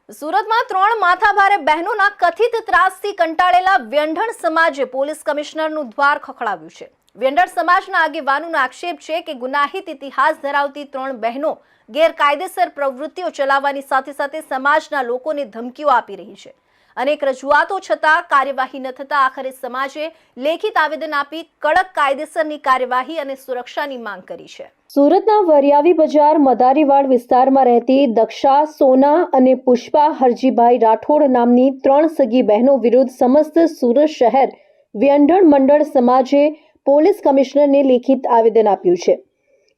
સુરતમાં 3 માથાભારે બહેનોના કથિત ત્રાસથી કંટાળેલા વ્યંઢણ સમાજે પોલીસ કમિશનરનું દ્વાર ખખડાવ્યું છે। વ્યંઢણ સમાજના આગેવાનોનો આક્ષેપ છે કે ગુનાહિત ઇતિહાસ ધરાવતી 3 બહેનો ગેરકાયદેસર પ્રવૃત્તિઓ ચલાવવાની સાથે સમાજના લોકોને ધમકીઓ આપી રહી છે। અનેક રજૂઆતો છતાં કાર્યવાહી ન થતા આખરે સમાજે લેખિત આવેદન આપી કડક કાયદેસરની કાર્યવાહી અને સુરક્ષાની માંગ કરી છે। સુરતના વરિયાવી બજાર મદારીવાડ વિસ્તારમાં રહેતી દક્ષા, સોના અને પુષ્પા હરજીભાઈ રાઠોડ નામની 3 સગી બહેનો વિરુદ્ધ સમસ્ત સુરત શહેર વ્યંઢણ મંડળ સમાજે પોલીસ કમિશનરને લેખિત આવેદન આપ્યું છે।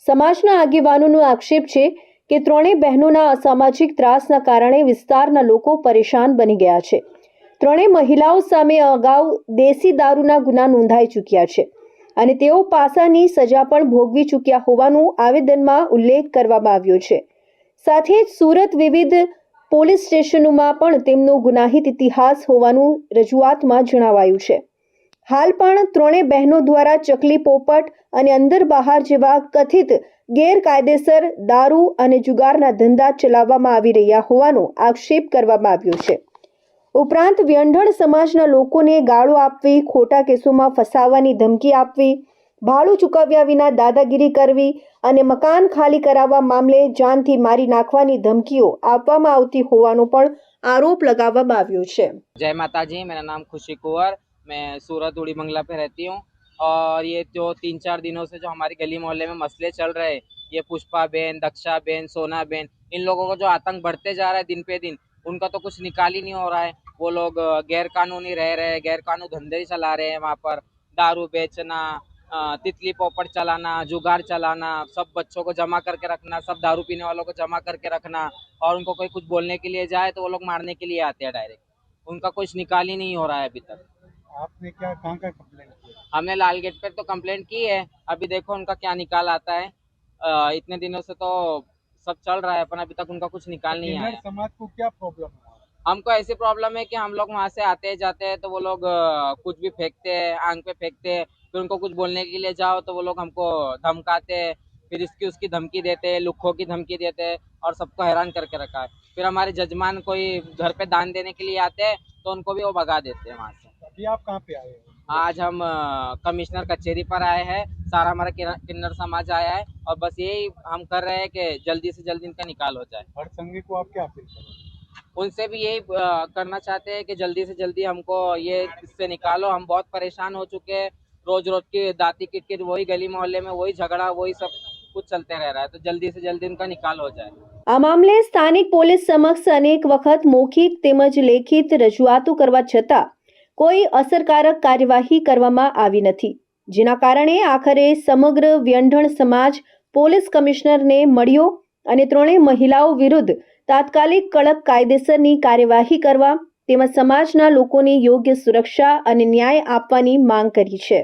સમાજના આગેવાનોનો આક્ષેપ છે કે 3 બહેનોના અસામાજિક ત્રાસના કારણે વિસ્તારના લોકો પરેશાન બની ગયા છે। 3 મહિલાઓ સામે અગાઉ દેશી દારૂના ગુના નોંધાઈ ચૂક્યા છે અને તેઓ પાસાની સજા પણ ભોગવી ચૂક્યા હોવાનું આવેદનમાં ઉલ્લેખ કરવામાં આવ્યો છે। સાથે જ સુરત વિવિધ પોલીસ સ્ટેશનોમાં પણ તેમનો ગુનાહિત ઇતિહાસ હોવાનું રજૂઆતમાં જણાવાયું છે। હાલ પણ 3 બહેનો દ્વારા ચકલી પોપટ અને અંદર બહાર જેવા કથિત ગેરકાયદેસર દારૂ અને જુગારના ધંધા ચલાવવામાં આવી રહ્યા હોવાનો આક્ષેપ કરવામાં આવ્યો છે। ઉપરાંત વ્યંઢણ સમાજના લોકોને ગાળો આપવી, ખોટા કેસોમાં ફસાવવાની ધમકી આપવી, ભાડું ચૂકવ્યા વિના દાદાગીરી કરવી અને મકાન ખાલી કરાવવા મામલે જાનથી મારી નાખવાની ધમકીઓ આપવામાં આવતી હોવાનો પણ આરોપ लगावવામાં આવ્યો છે। जय माता जी, मेरा नाम खुशी कुंवर, मैं सूरत उड़ी बंगला पे रहती हूँ। और ये जो 3-4 दिनों से जो हमारी गली मोहल्ले में मसले चल रहे हैं, ये पुष्पा बहन, दक्षा बहन, सोना बहन, इन लोगों को जो आतंक बढ़ते जा रहा है दिन पे दिन, उनका तो कुछ निकाल ही नहीं हो रहा है। वो लोग गैर कानूनी रह रहे हैं, गैर कानूनी धंधे चला रहे हैं। वहाँ पर दारू बेचना, तितली पोपट चलाना, जुगार चलाना, सब बच्चों को जमा करके रखना, सब दारू पीने वालों को जमा करके रखना, और उनको कोई कुछ बोलने के लिए जाए तो वो लोग मारने के लिए आते हैं डायरेक्ट। उनका कुछ निकाल ही नहीं हो रहा है अभी तक। आपने क्या कहाँ का कंप्लेंट किया? हमने लाल गेट पे तो कंप्लेंट की है, अभी देखो उनका क्या निकाल आता है। इतने दिनों से तो सब चल रहा है, पर अभी तक उनका कुछ निकाल नहीं आया। समाज को क्या प्रॉब्लम है? हमको ऐसी प्रॉब्लम है कि हम लोग वहाँ से आते जाते हैं तो वो लोग कुछ भी फेंकते हैं, आंख पे फेंकते हैं। फिर उनको कुछ बोलने के लिए जाओ तो वो लोग हमको धमकाते हैं, फिर इसकी उसकी धमकी देते हैं, लुक्खों की धमकी देते हैं, और सबको हैरान करके रखा है। फिर हमारे जजमान कोई घर पे दान देने के लिए आते हैं तो उनको भी वो भगा देते हैं वहाँ से। अभी आप कहाँ पे आए हो? आज हम कमिश्नर कचेरी पर आए हैं, सारा हमारा किन्नर समाज आया है, और बस यही हम कर रहे हैं कि जल्दी से जल्दी इनका निकाल हो जाए। हर संघी को आप क्या अपील करें? उनसे भी यही करना चाहते हैं कि जल्दी से जल्दी हमको ये इससे निकालो। हम बहुत परेशान हो चुके हैं, रोज रोज की दाती किटकिट, वही गली मोहल्ले में वही झगड़ा, वही सब कुछ चलते रह रहा है। तो जल्दी से जल्दी उनका निकाल हो जाए। આ મામલે સ્થાનિક પોલીસ સમક્ષ અનેક વખત મૌખિક તેમજ લેખિત રજૂઆતો કરવા છતાં કોઈ અસરકારક કાર્યવાહી કરવામાં આવી નથી, જેના કારણે આખરે સમગ્ર વ્યંઢણ સમાજ પોલીસ કમિશનરને મળ્યો અને 3 મહિલાઓ વિરુદ્ધ તાત્કાલિક કડક કાયદેસરની કાર્યવાહી કરવા તેમજ સમાજના લોકોને યોગ્ય સુરક્ષા અને ન્યાય આપવાની માંગ કરી છે।